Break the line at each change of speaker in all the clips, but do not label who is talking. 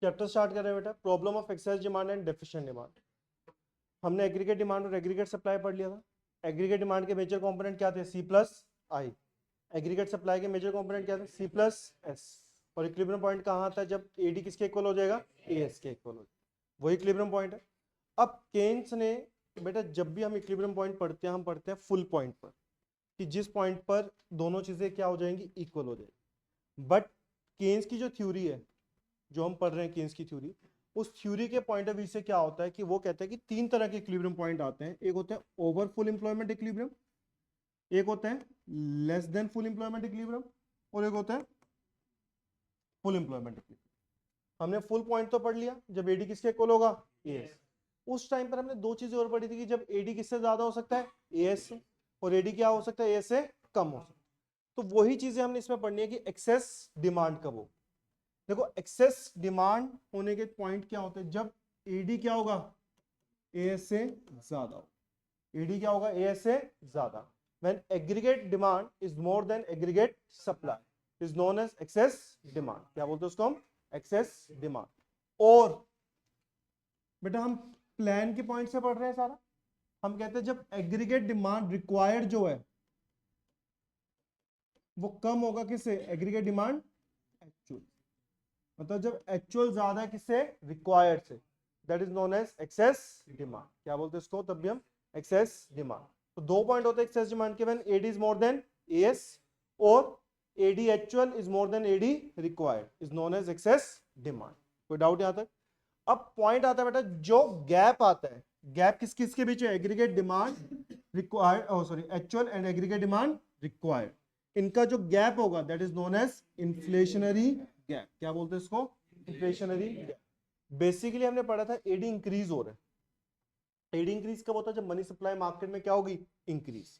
Chapter start कर रहे हैं बेटा, problem of excess demand and deficient demand. हमने एग्रीगेट डिमांड और एग्रीगेट सप्लाई पढ़ लिया था। एग्रीगेट डिमांड के मेजर कंपोनेंट क्या थे? C plus I. Aggregate supply के मेजर कंपोनेंट क्या थे? C plus S. और इक्विलिब्रियम पॉइंट कहाँ आता है? जब एडी किसके इक्वल हो जाएगा? एएस के इक्वल हो जाएगा, वही इक्विलिब्रियम पॉइंट है। अब केन्स ने बेटा, जब भी हम इक्विलिब्रियम पॉइंट पढ़ते हैं, हम पढ़ते हैं फुल पॉइंट पर, कि जिस पॉइंट पर दोनों चीजें क्या हो जाएंगी? इक्वल हो जाएगी। बट केन्स की जो थ्योरी है, जो हम पढ़ रहे हैं केन्स की थ्योरी, उस थ्योरी के पॉइंट ऑफ व्यू से क्या होता है कि वो कहते हैं कि तीन तरह के इक्विलिब्रियम पॉइंट आते हैं। एक होता है ओवर फुल एम्प्लॉयमेंट इक्विलिब्रियम, एक होता है less than full employment equilibrium, और एक होता है फुल एम्प्लॉयमेंट इक्विलिब्रियम। हमने फुल पॉइंट तो पढ़ लिया, जब एडी किसके इक्वल होगा? एएस। उस टाइम पर हमने दो चीजें और पढ़ी थी, कि जब एडी किससे ज्यादा हो सकता है? एएस से, और एडी क्या हो सकता है? एएस से कम हो सकता है। तो वही चीजें हमने इसमें पढ़नी है कि एक्सेस डिमांड कब हो। देखो, एक्सेस डिमांड होने के पॉइंट क्या होते हैं? जब एडी क्या होगा? एएस से ज्यादा हो। एडी क्या होगा? एएस से ज्यादा। When aggregate demand is more than aggregate supply is known as excess demand. क्या बोलते हैं उसको हम? Excess demand. और बेटा हम प्लान के पॉइंट से पढ़ रहे हैं सारा। हम कहते हैं जब एग्रीगेट डिमांड रिक्वायर्ड जो है वो कम होगा किससे? Aggregate demand actual. मतलब जब एक्चुअल ज्यादा है किससे? रिक्वायर्ड से, that is known as excess demand. क्या बोलते हैं इसको? तब भी हम एक्सेस डिमांड। तो दो पॉइंट होते हैं एक्सेस डिमांड के, when AD is more than AS, और AD actual is more than AD required is known as excess demand. कोई डाउट यहां तक? अब पॉइंट आता है बेटा, जो गैप आता है, गैप किस किस के बीच है? Aggregate demand required, sorry, actual and aggregate demand required. इनका जो गैप होगा that is known as inflationary gap. क्या बोलते हैं इसको? Inflationary gap. बेसिकली हमने पढ़ा था एडी इंक्रीज हो रहा है। एडी इंक्रीज कब होता है? जब मनी सप्लाई मार्केट में क्या होगी? इंक्रीज।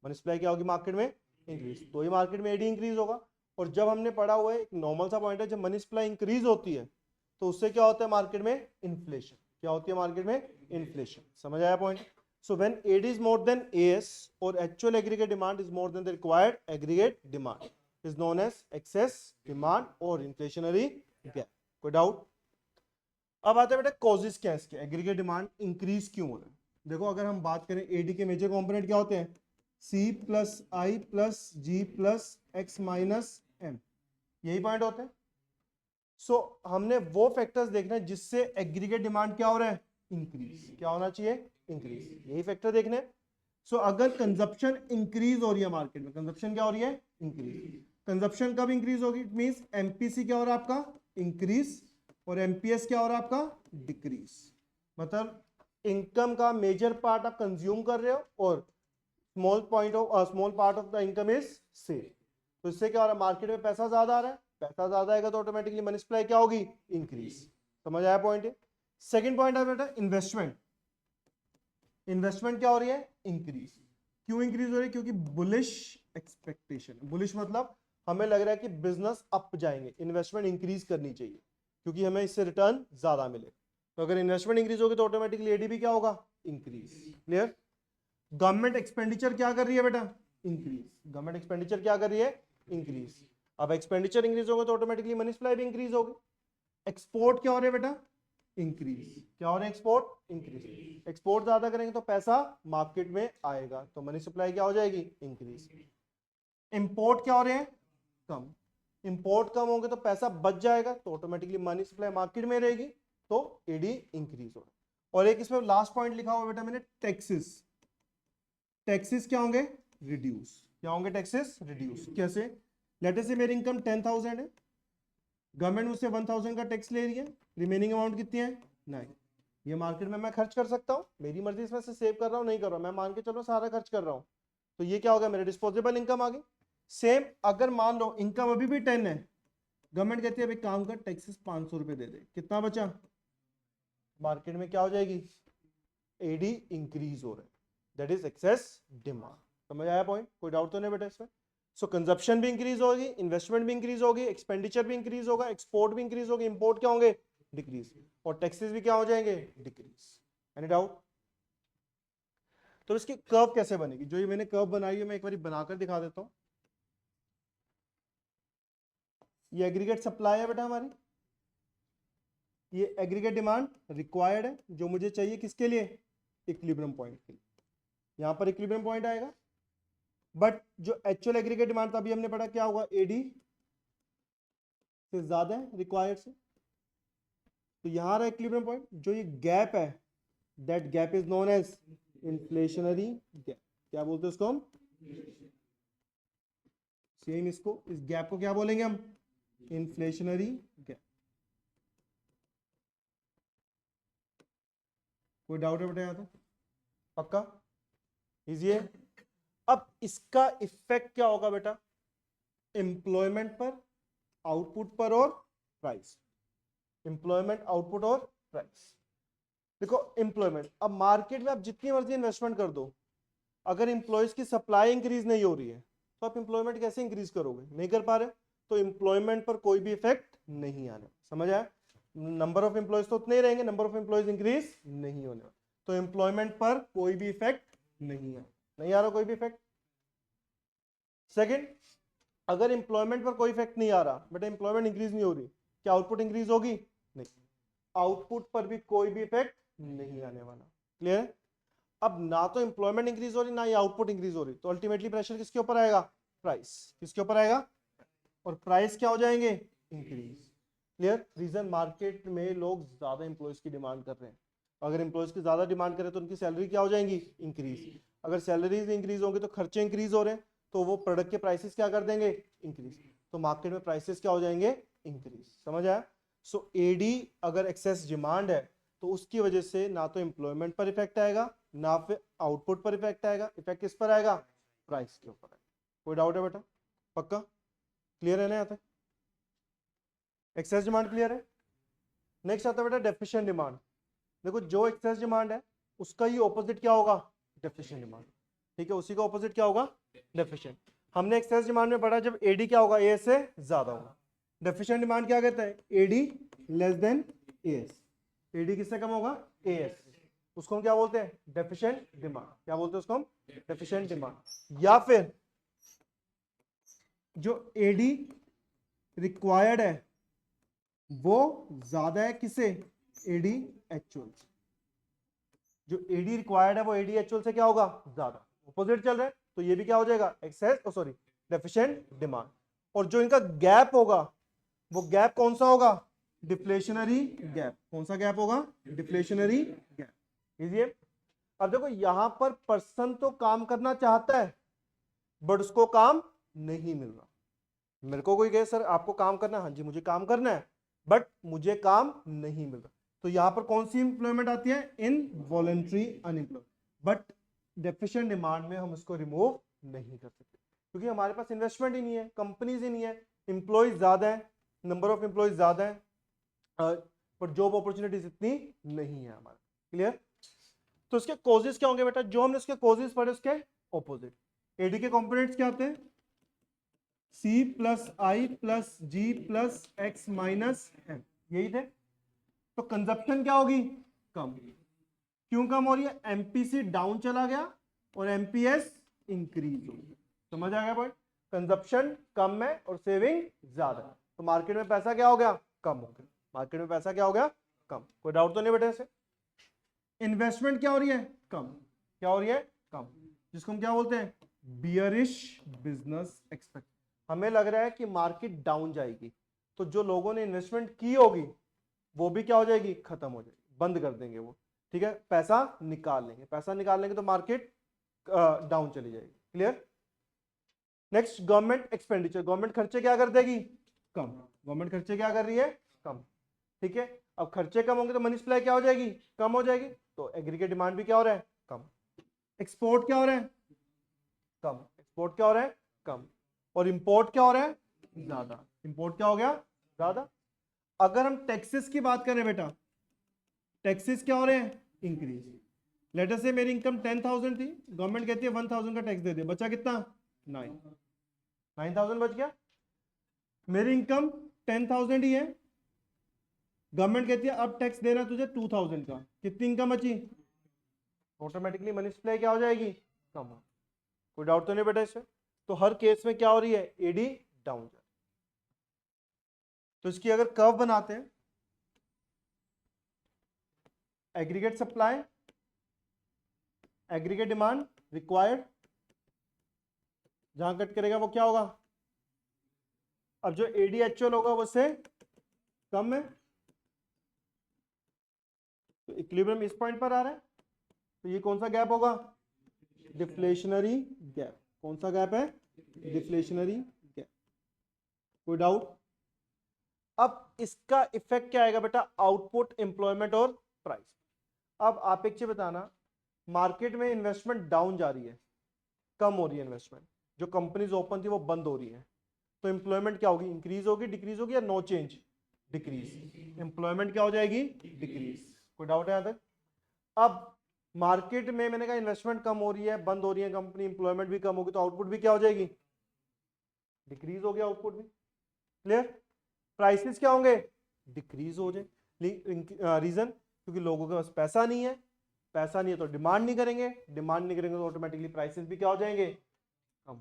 मनी सप्लाई क्या होगी मार्केट में? इंक्रीज। तो ही मार्केट में एडी इंक्रीज होगा। और जब हमने पढ़ा हुआ है, एक नॉर्मल सा पॉइंट है, जब मनी सप्लाई इंक्रीज होती है तो उससे क्या होता है मार्केट में? इन्फ्लेशन। क्या होती है मार्केट में? इन्फ्लेशन। समझ आया point? So when AD is more than AS और actual aggregate demand is more than the required aggregate demand is known as excess demand और इन्फ्लेशनरी गैप। कोई डाउट? अब आता है बेटा कॉजेस क्या है इसके, एग्रीगेट डिमांड इंक्रीज क्यों हो रहा है। देखो, अगर हम बात करें एडी के मेजर कंपोनेंट क्या होते हैं? सी प्लस आई प्लस जी प्लस एक्स माइनस एम, यही पॉइंट होते हैं। सो हमने वो फैक्टर्स देखना है जिससे एग्रीगेट डिमांड क्या हो रहा है? इंक्रीज। क्या होना चाहिए? इंक्रीज। यही फैक्टर देखने। सो अगर कंजप्शन इंक्रीज हो रही है मार्केट में, कंजप्शन क्या हो रही है? इंक्रीज। कंजप्शन कब इंक्रीज होगी? इट मींस एमपीसी क्या हो रहा है आपका? इंक्रीज। और एमपीएस क्या हो रहा है आपका? डिक्रीज। मतलब इनकम का मेजर पार्ट आप कंज्यूम कर रहे हो और small part of the income is save. तो इससे क्या हो रहा है? मार्केट में पैसा ज्यादा आ रहा है। पैसा ज्यादा आएगा तो ऑटोमेटिकली मनी सप्लाई क्या होगी? इंक्रीज। समझ आया पॉइंट? सेकंड पॉइंट है बेटा इन्वेस्टमेंट। इन्वेस्टमेंट क्या हो रही है? इंक्रीज। क्यों इंक्रीज हो रही है? क्योंकि बुलिश एक्सपेक्टेशन। बुलिश मतलब हमें लग रहा है कि बिजनेस अप जाएंगे, इन्वेस्टमेंट इंक्रीज करनी चाहिए क्योंकि हमें इससे रिटर्न ज्यादा मिले। तो अगर इन्वेस्टमेंट इंक्रीज होगी तो ऑटोमेटिकली एडी भी क्या होगा? इंक्रीज। क्लियर? गवर्नमेंट एक्सपेंडिचर क्या कर रही है बेटा? इंक्रीज। गवर्नमेंट एक्सपेंडिचर क्या कर रही है? इंक्रीज। अब एक्सपेंडिचर इंक्रीज होगा तो ऑटोमेटिकली मनी सप्लाई भी इंक्रीज होगी। एक्सपोर्ट क्या हो रहा है बेटा? इंक्रीज। क्या हो रहा है? Export increase. एक्सपोर्ट ज्यादा करेंगे तो पैसा मार्केट में आएगा तो मनी सप्लाई क्या हो जाएगी? इंक्रीज। इंपोर्ट क्या हो रहे हैं? कम। इंपोर्ट कम होंगे तो पैसा बच जाएगा तो ऑटोमेटिकली मनी सप्लाई मार्केट में रहेगी तो एडी इंक्रीज होगा। और एक इसमें लास्ट पॉइंट लिखा हुआ बेटा मैंने, टैक्सेस। टैक्सेस क्या होंगे? रिड्यूस। क्या होंगे? Taxes reduce. कैसे? लेट अस से मेरी इनकम 10,000 है, गवर्नमेंट मुझसे 1,000 का टैक्स ले रही है, रिमेनिंग अमाउंट कितनी है? 9। ये मार्केट में मैं खर्च कर सकता हूँ, मेरी मर्जी इसमें से सेव कर रहा हूँ नहीं कर रहा हूँ, मैं मान के चलो सारा खर्च कर रहा हूँ, तो ये क्या होगा? मेरे डिस्पोजेबल इनकम आ गई। सेम अगर मान लो इनकम अभी भी 10 है, गवर्नमेंट कहती है अभी काम कर, टैक्सेस 500 रुपए दे दे, कितना बचा? मार्केट में क्या हो जाएगी? एडी इंक्रीज हो रहा है, दैट इज एक्सेस डिमांड। समझ आया पॉइंट? कोई डाउट तो नहीं बेटा इसमें? सो कंजप्शन भी इंक्रीज होगी, इन्वेस्टमेंट भी इंक्रीज होगी, एक्सपेंडिचर भी इंक्रीज होगा, एक्सपोर्ट भी इंक्रीज होगी, इंपोर्ट क्या होंगे? डिक्रीज। और टैक्सेस भी क्या हो जाएंगे? डिक्रीज। Any doubt? तो इसकी कर्व कैसे बनेगी? जो ये मैंने कर्व बनाई है मैं एक बार बनाकर दिखा देता हूं। ये एग्रीगेट सप्लाई है बेटा हमारी, ये एग्रीगेट डिमांड रिक्वायर्ड है जो मुझे चाहिए किसके लिए, इक्विलिब्रियम पॉइंट के लिए, यहां पर इक्विलिब्रियम पॉइंट आएगा। बट जो एक्चुअल एग्रीगेट डिमांड था अभी हमने पढ़ा क्या होगा, एडी से ज्यादा है रिक्वायर्ड से, तो यहां रहा इक्विलिब्रियम पॉइंट, जो ये गैप है that gap is known as inflationary gap. क्या बोलते हैं उसको हम, सेम इसको, इस गैप को क्या बोलेंगे हम, इन्फ्लेशनरी गैप। कोई डाउट है बेटा यहां तक, पक्का इजी है। अब इसका इफेक्ट क्या होगा बेटा, एम्प्लॉयमेंट पर, आउटपुट पर और प्राइस, एम्प्लॉयमेंट आउटपुट और प्राइस। देखो एम्प्लॉयमेंट, अब मार्केट में आप जितनी मर्जी इन्वेस्टमेंट कर दो, अगर एम्प्लॉयज की सप्लाई इंक्रीज नहीं हो रही है तो आप एम्प्लॉयमेंट कैसे इंक्रीज करोगे, नहीं कर पा रहे, तो एम्प्लॉयमेंट पर कोई भी इफेक्ट नहीं आने, समझ आया, नंबर ऑफ एम्प्लॉयज तो उतने ही रहेंगे, नंबर ऑफ एम्प्लॉयज इंक्रीज नहीं होने, तो एम्प्लॉयमेंट पर कोई भी इफेक्ट नहीं है, नहीं आ रहा कोई भी इफेक्ट। सेकंड, अगर एम्प्लॉयमेंट पर कोई इफेक्ट नहीं आ रहा, बट एम्प्लॉयमेंट इंक्रीज नहीं हो रही, क्या आउटपुट इंक्रीज होगी, नहीं, आउटपुट पर भी कोई भी इफेक्ट नहीं आने वाला, क्लियर है। अब ना तो एम्प्लॉयमेंट इंक्रीज हो रही ना ही आउटपुट इंक्रीज हो रही, तो अल्टीमेटली प्रेशर किसके ऊपर आएगा, प्राइस, किसके ऊपर आएगा, और प्राइस क्या हो जाएंगे, इंक्रीज। क्लियर, रीजन मार्केट में लोग ज्यादा एम्प्लॉयज की डिमांड कर रहे हैं, अगर एम्प्लॉयज की ज्यादा डिमांड करें तो उनकी सैलरी क्या हो जाएंगी, इंक्रीज, अगर सैलरीज इंक्रीज होंगी तो खर्चे इंक्रीज हो रहे हैं, तो वो प्रोडक्ट के प्राइसेस क्या कर देंगे, इंक्रीज, तो मार्केट में प्राइसेस क्या हो जाएंगे, इंक्रीज, समझ आया। सो एडी अगर एक्सेस डिमांड है तो उसकी वजह से ना तो एम्प्लॉयमेंट पर इफेक्ट आएगा ना फिर आउटपुट पर इफेक्ट आएगा, इफेक्ट किस पर आएगा, प्राइस के ऊपर आएगा। कोई डाउट है बेटा, पक्का क्लियर है ना यहाँ तक, एक्सेस डिमांड क्लियर है। नेक्स्ट आता है बेटा डेफिशिएंट डिमांड। देखो जो एक्सेस डिमांड है उसका ही ऑपोजिट क्या होगा, डेफिशिएंट डिमांड, ठीक है, उसी का ऑपोजिट क्या होगा, डेफिशिएंट। हमने एक्सेस डिमांड में पढ़ा जब एडी क्या होगा, ए से ज्यादा होगा, डेफिशिएंट डिमांड क्या कहता है, AD less than AS, AD किससे कम होगा, एएस, उसको हम क्या बोलते हैं, डेफिशिएंट डिमांड, क्या बोलते हैं उसको हम, डेफिशिएंट डिमांड। या फिर जो एडी रिक्वायर्ड है वो ज्यादा है किसे, एडी एक्चुअल, जो एडी रिक्वायर्ड है वो एडी एक्चुअल से क्या होगा, ज्यादा, ऑपोजिट चल रहा है, तो ये भी क्या हो जाएगा, एक्सेस सॉरी डेफिशिएंट डिमांड। और जो इनका गैप होगा वो गैप कौन सा होगा, डिफ्लेशनरी गैप, कौन सा गैप होगा, डिफ्लेशनरी गैप, इजी है। अब देखो यहां पर पर्सन तो काम करना चाहता है बट उसको काम नहीं मिल रहा, मेरे को कोई कहे सर आपको काम करना है, हाँ जी मुझे काम करना है बट मुझे काम नहीं मिल रहा, तो यहां पर कौन सी इंप्लॉयमेंट आती है, involuntary unemployed. But deficient demand में हम इसको रिमूव नहीं कर सकते क्योंकि हमारे पास इन्वेस्टमेंट ही नहीं है, कंपनीज ही नहीं है, एम्प्लॉयज ज्यादा है, नंबर ऑफ एम्प्लॉयज ज्यादा है, पर जॉब अपॉर्चुनिटीज इतनी नहीं है हमारे, क्लियर। तो इसके कॉजेस क्या होंगे बेटा, जो हमने इसके कॉजेस पढ़े उसके ऑपोजिट। एडी के कंपोनेंट्स क्या आते हैं, सी प्लस आई प्लस जी प्लस एक्स माइनस एम, यही थे। तो कंजप्शन क्या होगी, कम, क्यों कम हो रही है, एमपीसी डाउन चला गया और एमपीएस इंक्रीज हो गया, समझ आ गया पॉइंट, कंजप्शन कम है और सेविंग ज्यादा है, तो मार्केट में पैसा क्या हो गया, कम हो गया, मार्केट में पैसा क्या हो गया, कम, कोई डाउट तो नहीं बेटे इसे। इन्वेस्टमेंट क्या हो रही है, कम, क्या हो रही है, कम, जिसको हम क्या बोलते हैं, बियरिश बिजनेस एक्सपेक्ट, हमें लग रहा है कि मार्केट डाउन जाएगी तो जो लोगों ने इन्वेस्टमेंट की होगी वो भी क्या हो जाएगी, खत्म हो जाएगी, बंद कर देंगे वो, ठीक है, पैसा निकाल लेंगे, पैसा निकाल लेंगे तो मार्केट डाउन चली जाएगी, clear. Next government expenditure, government खर्चे क्या कर देगी, कम, गवर्नमेंट खर्चे क्या कर रही है, कम, ठीक है, अब खर्चे कम होंगे तो मनी सप्लाई क्या हो जाएगी, कम हो जाएगी, तो एग्रीगेट डिमांड भी क्या हो रहा है, कम, एक्सपोर्ट क्या हो रहा है, कम, एक्सपोर्ट क्या हो रहा है, कम, और इंपोर्ट क्या हो रहा है, ज्यादा, इंपोर्ट क्या हो गया, ज्यादा। अगर हम टैक्सेस की बात करें बेटा, टैक्सेस क्या हो रहे हैं, इंक्रीज, लेट अस से मेरी इनकम 10,000 थी, गवर्नमेंट कहती है 1,000 का टैक्स दे दे, बचा कितना, 9,000 बच गया, मेरी इनकम 10,000 ही है, गवर्नमेंट कहती है अब टैक्स देना तुझे 2,000 का, कितनी इनकम बची, ऑटोमेटिकली मनी सप्लाई क्या हो जाएगी, कम हो, कोई डाउट तो नहीं बेटा इससे। तो हर केस में क्या हो रही है, एडी डाउन जा रही है। तो इसकी अगर कर्व बनाते हैं aggregate supply, aggregate demand required, जहां कट करेगा वो क्या होगा, अब जो एडी एक्चुअल होगा वो उससे कम है, तो इक्विलिब्रियम इस पॉइंट पर आ रहा है, तो ये कौन सा गैप होगा, डिफ्लेशनरी गैप। कौन सा गैप है, डिफ्लेशनरी गैप। कोई डाउट। अब इसका इफेक्ट क्या आएगा बेटा, आउटपुट, एम्प्लॉयमेंट और प्राइस। अब आप एक चीज बताना, मार्केट में इन्वेस्टमेंट डाउन जा रही है, कम हो रही है इन्वेस्टमेंट, जो कंपनीज ओपन थी वो बंद हो रही है, तो एम्प्लॉयमेंट क्या होगी, इंक्रीज होगी, डिक्रीज होगी, या नो चेंज, डिक्रीज। एम्प्लॉयमेंट क्या हो जाएगी, डिक्रीज। कोई डाउट है यहां तक। अब मार्केट में मैंने कहा इन्वेस्टमेंट कम हो रही है, बंद हो रही है कंपनी, एम्प्लॉयमेंट भी कम होगी, तो आउटपुट भी क्या हो जाएगी, डिक्रीज हो गया आउटपुट भी। क्लियर। प्राइसेस क्या होंगे, डिक्रीज हो जाए। रीजन, क्योंकि लोगों के पास पैसा नहीं है, पैसा नहीं है तो डिमांड नहीं करेंगे, डिमांड नहीं करेंगे तो ऑटोमेटिकली प्राइसेस भी क्या हो जाएंगे, कम।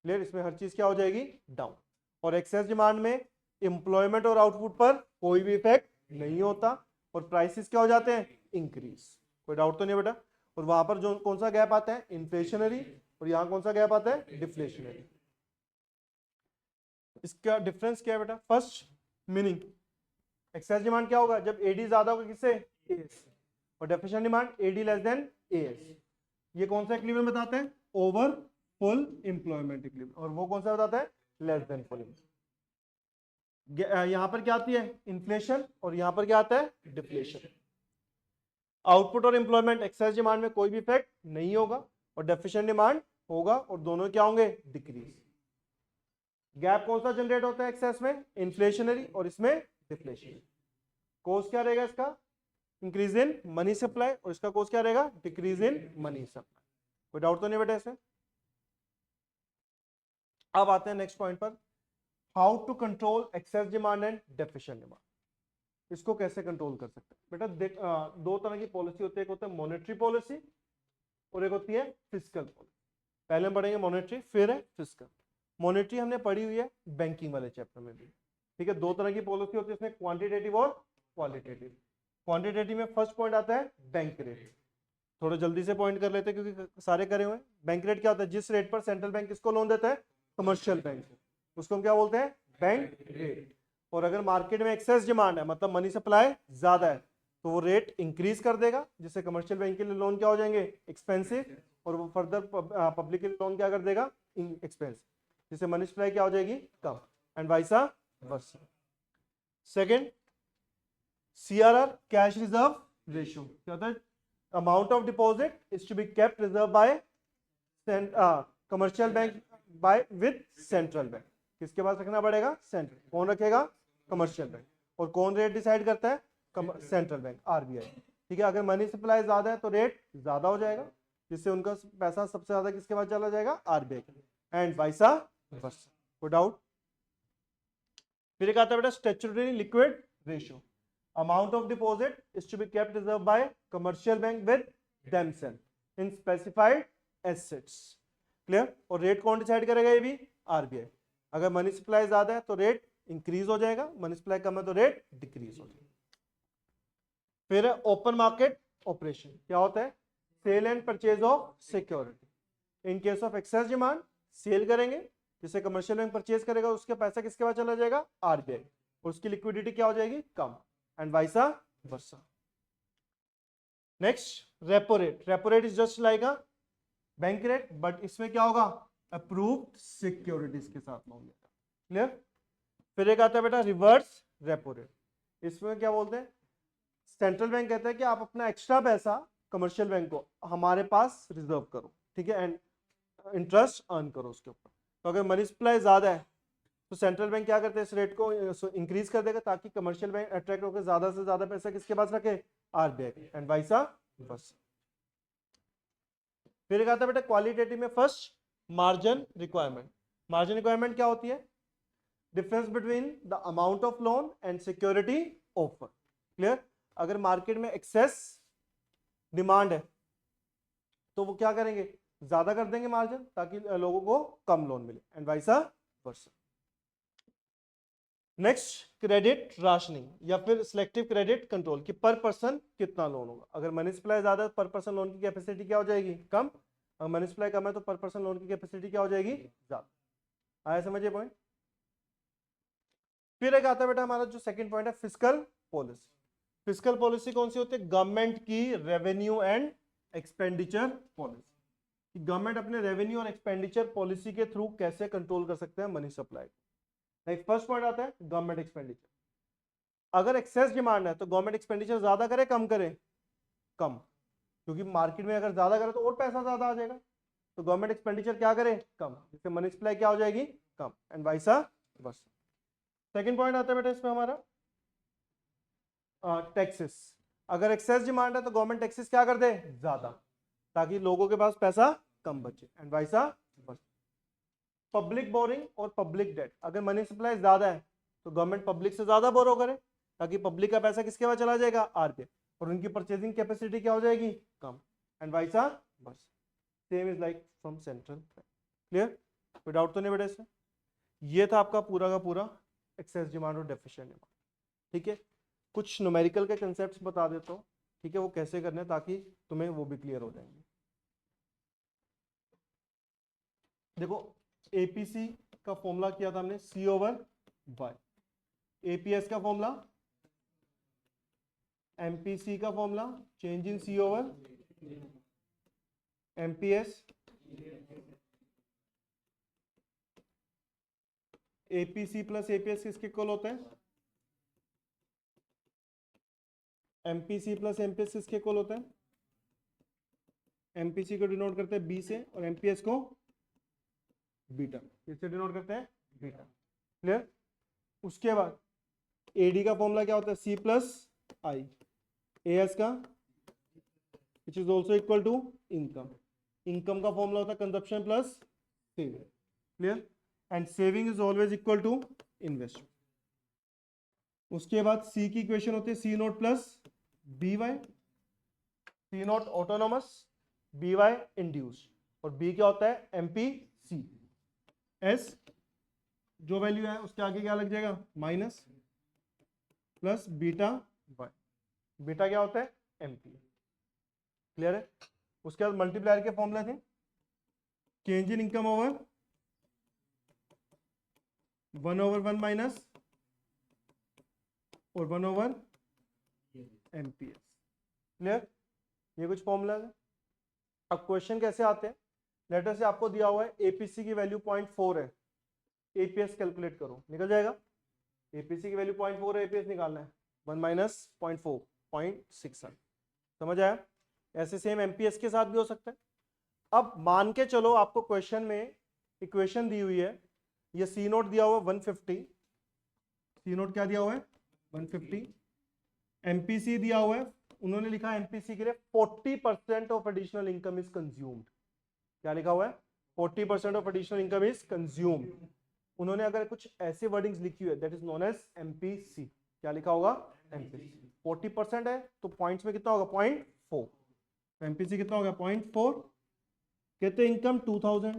क्लियर। इसमें हर चीज क्या हो जाएगी, डाउन। और एक्सेस डिमांड में एम्प्लॉयमेंट और आउटपुट पर कोई भी इफेक्ट नहीं होता, और प्राइसेस क्या हो जाते हैं, इंक्रीज। कोई डाउट तो नहीं बेटा। और वहां पर जो कौन सा गैप आता है, इन्फ्लेशनरी, और यहां कौन सा गैप आता है, डिफ्लेशनरी। इसका डिफरेंस क्या है बेटा, फर्स्ट मीनिंग, एक्सेस डिमांड क्या होगा, जब एडी ज्यादा होगा किससे, एएस, और deficient demand AD less than AS. ये कौन सा इक्विलिब्रियम बताते हैं, ओवर फुल एम्प्लॉयमेंट इक्विलिब्रियम, और वो कौन सा बताता है, लेस देन फुल। यहां पर क्या आती है, इन्फ्लेशन, और यहां पर क्या आता है, डिफ्लेशन। आउटपुट और एम्प्लॉयमेंट, एक्सेस डिमांड में कोई भी इफेक्ट नहीं होगा, और डेफिशिएंट डिमांड होगा, और दोनों क्या होंगे, डिक्रीज। गैप कौन सा जनरेट होता है एक्सेस में, इन्फ्लेशनरी, और इसमें डिफ्लेशनरी। कोस क्या रहेगा इसका, इंक्रीज इन मनी सप्लाई, और इसका कोस क्या रहेगा, डिक्रीज इन मनी सप्लाई। कोई डाउट तो नहीं बेटा इसमें। अब आते हैं नेक्स्ट पॉइंट पर, how to control excess demand and deficient demand. इसको कैसे कंट्रोल कर सकते हैं बेटा, दो तरह की पॉलिसी होती है, एक होता है मॉनेटरी पॉलिसी और एक होती है फिस्कल पॉलिसी। पहले हम पढ़ेंगे मॉनेटरी, फिर है फिस्कल। मॉनेटरी हमने पढ़ी हुई है बैंकिंग वाले चैप्टर में भी, ठीक है। दो तरह की पॉलिसी होती है इसमें, क्वांटिटेटिव और क्वालिटेटिव। क्वांटिटेटिव में फर्स्ट पॉइंट आता है बैंक रेट। थोड़ा जल्दी से पॉइंट कर लेते हैं क्योंकि सारे करे हुए हैं। बैंक रेट क्या होता है, जिस रेट पर सेंट्रल बैंक किसको लोन देता है, कमर्शियल बैंक, उसको हम क्या बोलते हैं, बैंक रेट। और अगर मार्केट में एक्सेस डिमांड है, मतलब मनी सप्लाई ज्यादा है, तो वो रेट इंक्रीज कर देगा, जिससे कमर्शियल बैंक के लिए लोन क्या हो जाएंगे, एक्सपेंसिव, और वो फर्दर पब्लिक के लिए लोन क्या कर देगा, एक्सपेंसिव, जिससे मनी सप्लाई क्या हो जाएगी, कम, and vice versa. Second, CRR, cash reserve ratio, क्या होता है, amount of deposit is to be kept reserve by commercial bank by with central bank. किसके पास रखना पड़ेगा, सेंट्रल। कौन रखेगा, कमर्शियल बैंक। और कौन रेट डिसाइड करता है, सेंट्रल बैंक, RBI। ठीक है। अगर मनी सप्लाई ज्यादा है तो रेट ज्यादा हो जाएगा, जिससे उनका पैसा सबसे ज्यादा किसके पास चला जाएगा, RBI के, एंड वाइसा वर्सा। कोई डाउट। फिर एक आता है बेटा statutory liquid ratio, amount of deposit is to be kept reserved by commercial bank with themselves in specified assets। Clear. और रेट कौन डिसाइड करेगा, ये भी RBI। अगर मनी सप्लाई ज्यादा है तो रेट इंक्रीज हो जाएगा, मनी सप्लाई कम है तो रेट डिक्रीज हो जाएगा। फिर ओपन मार्केट ऑपरेशन, क्या होता है, sale and purchase of security. In case of excess demand sale करेंगे, जिसे कमर्शियल बैंक परचेज करेगा, उसके पैसा किसके पास चला जाएगा, RBI, और उसकी लिक्विडिटी क्या हो जाएगी, कम, and vice versa। Next, repo rate। Repo rate is just like a bank rate, but इसमें क्या होगा, approved securities के साथ लोन देगा। क्लियर। फिर एक आता है बेटा रिवर्स रेपो रेट। इसमें क्या बोलते हैं, सेंट्रल बैंक कहता है कि आप अपना एक्स्ट्रा पैसा कमर्शियल बैंक को हमारे पास रिजर्व करो, ठीक है, एंड इंटरेस्ट अर्न करो उसके ऊपर। तो अगर मनी सप्लाई ज्यादा है तो सेंट्रल बैंक क्या करते हैं, इस रेट को इंक्रीज कर देगा, ताकि कमर्शियल बैंक अट्रैक्ट होकर ज्यादा से ज्यादा पैसा किसके पास रखे, RBI, एंड वाइसा वर्सा। फिर एक आता है बेटा क्वालिटेटिव में, first margin requirement. Margin requirement क्या होती है, difference between the amount of loan and security offer. Clear. अगर मार्केट में एक्सेस डिमांड है तो वो क्या करेंगे, ज्यादा कर देंगे मार्जिन, ताकि लोगों को कम लोन मिले, and vice versa. Next credit rationing या फिर सिलेक्टिव क्रेडिट कंट्रोल कि पर पर्सन कितना लोन होगा। अगर मनी सप्लाई ज्यादा है तो पर पर्सन लोन की कैपेसिटी क्या हो जाएगी, कम। अगर मनी सप्लाई कम है तो पर पर्सन लोन की कैपेसिटी क्या हो जाएगी, ज्यादा। आया समझिए पॉइंट। फिर एक आता है बेटा हमारा जो सेकंड पॉइंट है फिस्कल पॉलिसी। फिस्कल पॉलिसी कौन सी होती है, गवर्नमेंट की revenue and expenditure policy. Government अपने रेवेन्यू और एक्सपेंडिचर पॉलिसी के थ्रू कैसे कंट्रोल कर सकते हैं मनी सप्लाई को। फर्स्ट पॉइंट आता है गवर्नमेंट एक्सपेंडिचर। अगर एक्सेस डिमांड है तो गवर्नमेंट एक्सपेंडिचर ज्यादा करे कम करे, कम, क्योंकि मार्केट में अगर ज्यादा करे तो और पैसा ज्यादा आ जाएगा। तो गवर्नमेंट एक्सपेंडिचर क्या करे, कम, जिससे मनी सप्लाई क्या हो जाएगी, कम, and vice versa. Second point आता है बेटा इसमें हमारा टैक्सेस। अगर एक्सेस डिमांड है तो गवर्नमेंट टैक्सेस क्या कर दे, ज्यादा, ताकि लोगों के पास पैसा कम बचे, and vice versa. Public boring और पब्लिक डेट। अगर मनी सप्लाई ज्यादा है तो गवर्नमेंट पब्लिक से ज्यादा बोरो करे, ताकि पब्लिक का पैसा किसके पास चला जाएगा, आरबीआई, और उनकी परचेजिंग कैपेसिटी क्या हो जाएगी, कम, and vice versa. Same is like from central bank. Clear, कोई डाउट तो नहीं बेटा इसमें। ये था आपका पूरा का पूरा एक्सेस डिमांड और डेफिशिएंट डिमांड। ठीक है, कुछ न्यूमेरिकल के कंसेप्ट्स बता देता हूँ, ठीक है, वो कैसे करने हैं ताकि तुम्हें वो भी क्लियर हो जाएंगे। देखो एपीसी का फॉर्मूला किया था हमने सी ओवर वाई, एपीएस का फॉर्मूला, एमपीसी का formula change in C over MPS, APC plus APS किसके इक्वल होते हैं, एमपीसी प्लस एमपीएस किसके इक्वल होते हैं, एमपीसी को डिनोट करते हैं बी से और एमपीएस को बीटा, किससे डिनोट करते हैं, बीटा। क्लियर। उसके बाद एडी का फॉर्मूला क्या होता है, सी प्लस आई, एएस का which is also equal to income, income का फॉर्मूला होता है consumption plus saving. Clear, and saving is always equal to investment. उसके बाद सी की इक्वेशन होती है C note plus B Y, C nought autonomous, B Y induced, और B क्या होता है एमपीसी। एस जो वैल्यू है उसके आगे क्या लग जाएगा, minus plus beta Y, beta क्या होता है एमपी। क्लियर है। उसके बाद मल्टीप्लायर के फॉर्मूले थे change in income over 1/1 minus और 1/एमपीएस। क्लियर, ये कुछ फॉर्मूला है। अब क्वेश्चन कैसे आते हैं, लेटर से आपको दिया हुआ है एपीसी की वैल्यू 0.4 है, एपीएस कैलकुलेट करो, निकल जाएगा। एपीसी की वैल्यू 0.4 है, एपीएस निकालना है 1 माइनस 0.4 0.67। समझ आया। ऐसे सेम एमपीएस के साथ भी हो सकता है। अब मान के चलो आपको क्वेश्चन में इक्वेशन दी हुई है, ये सी नोट दिया हुआ है 150, सी नोट क्या दिया हुआ है 150, एमपीसी दिया हुआ है, उन्होंने लिखा है एमपीसी के लिए 40% of additional income is consumed. क्या लिखा हुआ है, 40% of additional income is consumed. उन्होंने अगर कुछ ऐसे वर्डिंग्स लिखी हुई है that is known as MPC, क्या लिखा होगा एमपीसी। 40% है तो पॉइंट्स में कितना होगा 0.4, एमपीसी कितना होगा 0.4। कहते हैं इनकम 2000,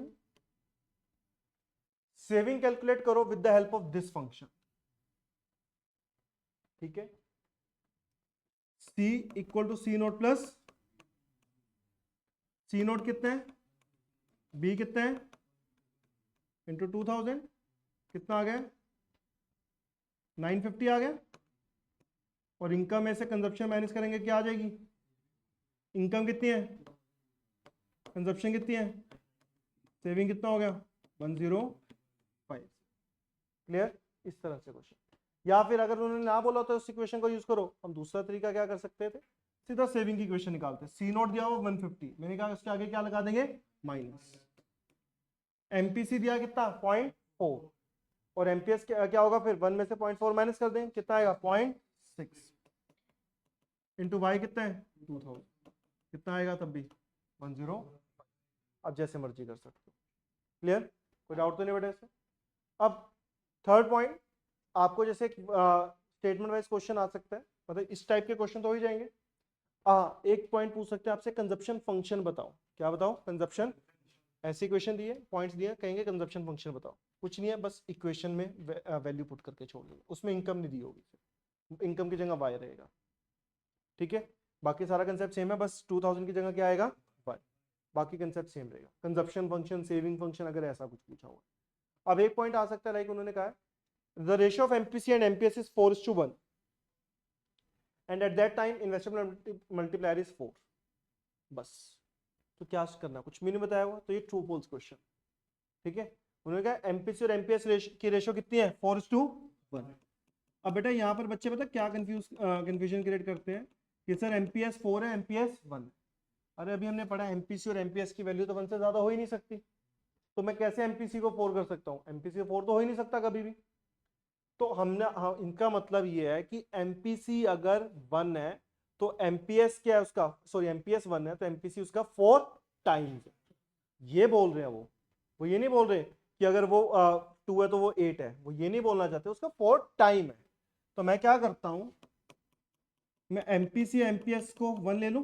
सेविंग कैलकुलेट करो with the help of this function. ठीक है, C equal to C note plus, C naught कितने हैं, B कितने हैं इंटू 2000, कितना आ गया 950 आ गया, और इनकम में से कंजप्शन माइनस करेंगे क्या आ जाएगी, इनकम कितनी है, कंजप्शन कितनी है, सेविंग कितना हो गया 105। क्लियर। इस तरह से क्वेश्चन, या फिर अगर उन्होंने ना बोला तो इस इक्वेशन को यूज करो, हम दूसरा तरीका क्या कर सकते थे, सीधा सेविंग की इक्वेशन निकालते हैं। सी नोट दिया हुआ 150, मैंने कहा उसके आगे क्या लगा देंगे माइनस, एमपीसी दिया कितना 0.4, और एमपीएस क्या होगा फिर 1 में से 0.4 माइनस कर दें, कितना आएगा 0.6, इंटू वाई कितना है 2000, कितना आएगा तब भी 10। अब जैसे मर्जी कर सकते हो। क्लियर, कोई डाउट तो नहीं बेटा इसमें। अब थर्ड पॉइंट, आपको जैसे स्टेटमेंट वाइज क्वेश्चन आ सकता है, मतलब इस टाइप के क्वेश्चन तो हो ही जाएंगे। एक पॉइंट पूछ सकते हैं आपसे, कंजप्शन फंक्शन बताओ। क्या बताओ, कंजप्शन, ऐसी क्वेश्चन दिए, पॉइंट्स दिए, कहेंगे कंजप्शन फंक्शन बताओ। कुछ नहीं है, बस इक्वेशन में वैल्यू पुट करके छोड़ देंगे, उसमें इनकम नहीं दी होगी, इनकम की जगह वाई रहेगा, ठीक है। बाकी सारा कंसेप्ट सेम है, बस 2000 की जगह क्या आएगा, वाई, बाकी कंसेप्ट सेम रहेगा। कंजप्शन फंक्शन, सेविंग फंक्शन, अगर ऐसा कुछ पूछा होगा। अब एक पॉइंट आ सकता है, लाइक उन्होंने कहा the ratio of MPC and MPS is 4:1 and at that time investment multiplier is 4, बस। तो क्या करना, कुछ भी नहीं बताया हुआ, तो ये ट्रू फॉल्स क्वेश्चन, ठीक है। उन्होंने कहा एमपीसी और एमपीएस की रेशियो कितनी है, 4:1। अब बेटा यहाँ पर बच्चे पता क्या कंफ्यूजन क्रिएट करते हैं कि सर एमपीएस 4 है, एमपीएस 1। अरे अभी हमने पढ़ा एमपीसी और एमपीएस की वैल्यू तो 1 से ज्यादा हो ही नहीं सकती, तो मैं कैसे एमपीसी को 4 कर सकता हूँ, एमपीसी 4 तो हो ही नहीं सकता कभी भी। तो हमने इनका मतलब ये है कि एमपीसी अगर 1 है तो एमपीएस क्या है उसका, सॉरी एमपीएस 1 है तो एमपीसी उसका 4 टाइम्स है, ये बोल रहे हैं वो ये नहीं बोल रहे कि अगर वो 2 है तो वो 8 है, वो ये नहीं बोलना चाहते, उसका 4 टाइम है। तो मैं क्या करता हूं, मैं एमपीसी एमपीएस को 1 ले लूं,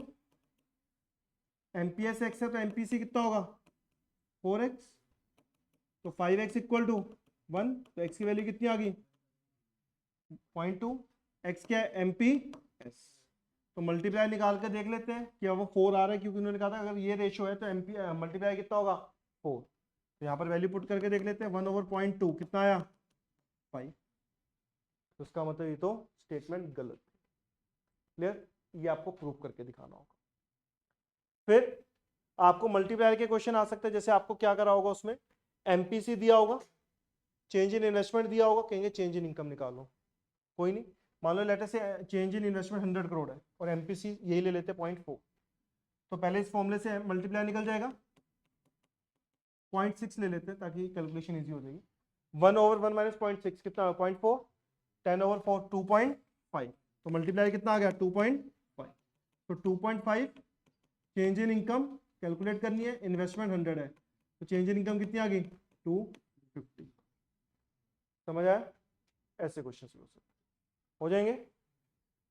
एमपीएस एक्स है तो एमपीसी कितना होगा 4x, तो 5x इक्वल टू 1, तो x की वैल्यू कितनी आ गई 0.2, x क्या है एमपीएस। तो मल्टीप्लाई निकाल के देख लेते हैं कि वो 4 आ रहा है, क्योंकि उन्होंने कहा था अगर ये रेशियो है तो एमपी मल्टीप्लाई कितना होगा 4। तो यहाँ पर वैल्यू पुट करके देख लेते हैं, 1/0.2 कितना आया 5। तो उसका मतलब ये तो स्टेटमेंट गलत है, क्लियर, ये आपको प्रूव करके दिखाना होगा। फिर आपको मल्टीप्लायर के क्वेश्चन आ सकते हैं, जैसे आपको क्या करा होगा, उसमें एमपीसी दिया होगा, चेंज इन इन्वेस्टमेंट दिया होगा, कहेंगे चेंज इन इनकम निकालो, कोई नहीं, मान लो लेटर से चेंज इन इन्वेस्टमेंट 100 करोड़ है और एमपीसी यही ले लेते हैं 0.4, तो पहले इस फॉर्मूले से मल्टीप्लाई निकल जाएगा, 0.6 ले लेते हैं ताकि कैलकुलेशन इजी हो जाएगी। 1/1 माइनस 0.6 कितना 0.4, 10/4 2.5, तो मल्टीप्लाई कितना आ गया 2.5। तो 2.5 चेंज इन इनकम कैलकुलेट करनी है, इन्वेस्टमेंट 100 है तो चेंज इन इनकम कितनी आ गई 250। समझ आया, ऐसे क्वेश्चन हो जाएंगे।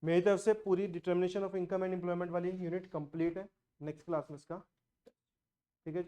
मेरी तरफ से पूरी determination of income and employment वाली यूनिट कंप्लीट है, नेक्स्ट क्लास में इसका, ठीक है।